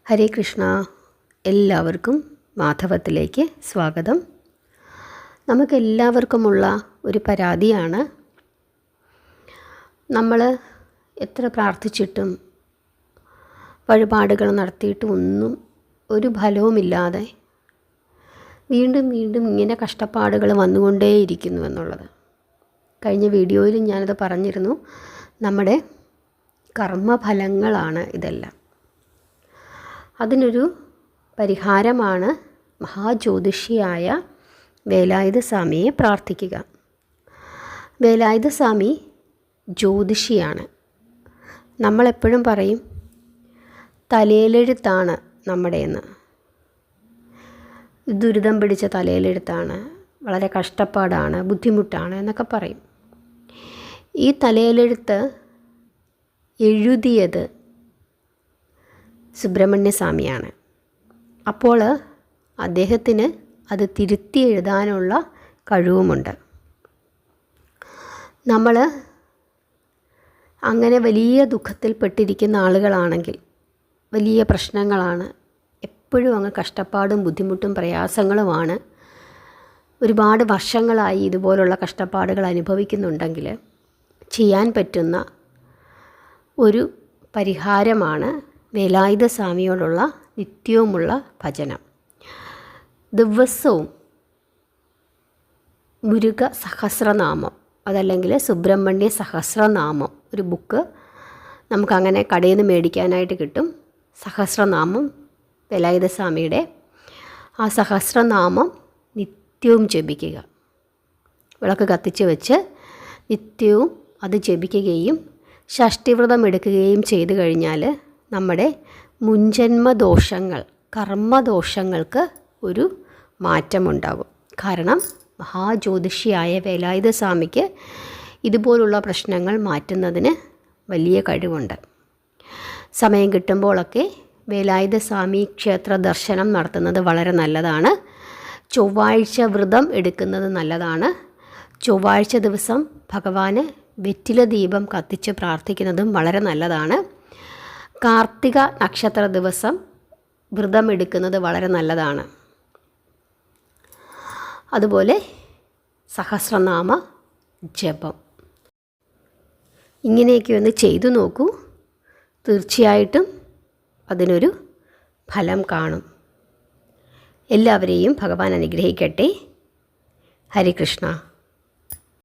ഹരേ കൃഷ്ണ. എല്ലാവർക്കും മാധവത്തിലേക്ക് സ്വാഗതം. നമുക്കെല്ലാവർക്കുമുള്ള ഒരു പരാതിയാണ്, നമ്മൾ എത്ര പ്രാർത്ഥിച്ചിട്ടും വഴിപാടുകൾ നടത്തിയിട്ടും ഒന്നും ഒരു ഫലവുമില്ലാതെ വീണ്ടും വീണ്ടും ഇങ്ങനെ കഷ്ടപ്പാടുകൾ വന്നുകൊണ്ടേയിരിക്കുന്നു എന്നുള്ളത്. കഴിഞ്ഞ വീഡിയോയിൽ ഞാനത് പറഞ്ഞിരുന്നു. നമ്മുടെ കർമ്മഫലങ്ങളാണ് ഇതെല്ലാം. അതിനൊരു പരിഹാരമാണ് മഹാജ്യോതിഷിയായ വേലായുധ സ്വാമിയെ പ്രാർത്ഥിക്കുക. വേലായുധ സ്വാമി ജ്യോതിഷിയാണ്. നമ്മളെപ്പോഴും പറയും തലയിലെഴുത്താണ് നമ്മുടെയെന്ന്. ദുരിതം പിടിച്ച തലയിലെഴുത്താണ്, വളരെ കഷ്ടപ്പാടാണ്, ബുദ്ധിമുട്ടാണ് എന്നൊക്കെ പറയും. ഈ തലയിലെഴുത്ത് എഴുതിയത് സുബ്രഹ്മണ്യ സ്വാമിയാണ്. അപ്പോൾ അദ്ദേഹത്തിന് അത് തിരുത്തി എഴുതാനുള്ള കഴിവുമുണ്ട്. നമ്മൾ അങ്ങനെ വലിയ ദുഃഖത്തിൽപ്പെട്ടിരിക്കുന്ന ആളുകളാണെങ്കിൽ, വലിയ പ്രശ്നങ്ങളാണ്, എപ്പോഴും അങ്ങ് കഷ്ടപ്പാടും ബുദ്ധിമുട്ടും പ്രയാസങ്ങളുമാണ്, ഒരുപാട് വർഷങ്ങളായി ഇതുപോലുള്ള കഷ്ടപ്പാടുകൾ അനുഭവിക്കുന്നുണ്ടെങ്കിൽ ചെയ്യാൻ പറ്റുന്ന ഒരു പരിഹാരമാണ് വേലായുധ സ്വാമിയോടുള്ള നിത്യവുമുള്ള ഭജനം. ദിവസവും മുരുക സഹസ്രനാമം, അതല്ലെങ്കിൽ സുബ്രഹ്മണ്യ സഹസ്രനാമം, ഒരു ബുക്ക് നമുക്കങ്ങനെ കടയിൽ നിന്ന് മേടിക്കാനായിട്ട് കിട്ടും. സഹസ്രനാമം വേലായുധ സ്വാമിയുടെ. ആ സഹസ്രനാമം നിത്യവും ജപിക്കുക. വിളക്ക് കത്തിച്ച് വെച്ച് നിത്യവും അത് ജപിക്കുകയും ഷഷ്ടിവ്രതം എടുക്കുകയും ചെയ്തു കഴിഞ്ഞാൽ നമ്മുടെ മുൻജന്മദോഷങ്ങൾ, കർമ്മദോഷങ്ങൾക്ക് ഒരു മാറ്റമുണ്ടാകും. കാരണം മഹാജ്യോതിഷിയായ വേലായുധ സ്വാമിക്ക് ഇതുപോലുള്ള പ്രശ്നങ്ങൾ മാറ്റുന്നതിന് വലിയ കഴിവുണ്ട്. സമയം കിട്ടുമ്പോഴൊക്കെ വേലായുധ സ്വാമി ക്ഷേത്ര ദർശനം നടത്തുന്നത് വളരെ നല്ലതാണ്. ചൊവ്വാഴ്ച വ്രതം എടുക്കുന്നത് നല്ലതാണ്. ചൊവ്വാഴ്ച ദിവസം ഭഗവാന് വെറ്റില ദീപം കത്തിച്ച് പ്രാർത്ഥിക്കുന്നതും വളരെ നല്ലതാണ്. കാർത്തിക നക്ഷത്ര ദിവസം വ്രതം എടുക്കുന്നത് വളരെ നല്ലതാണ്. അതുപോലെ സഹസ്രനാമ ജപം, ഇങ്ങനെയൊക്കെ ഒന്ന് ചെയ്തു നോക്കൂ. തീർച്ചയായിട്ടും അതിനൊരു ഫലം കാണും. എല്ലാവരെയും ഭഗവാൻ അനുഗ്രഹിക്കട്ടെ. ഹരേ കൃഷ്ണ.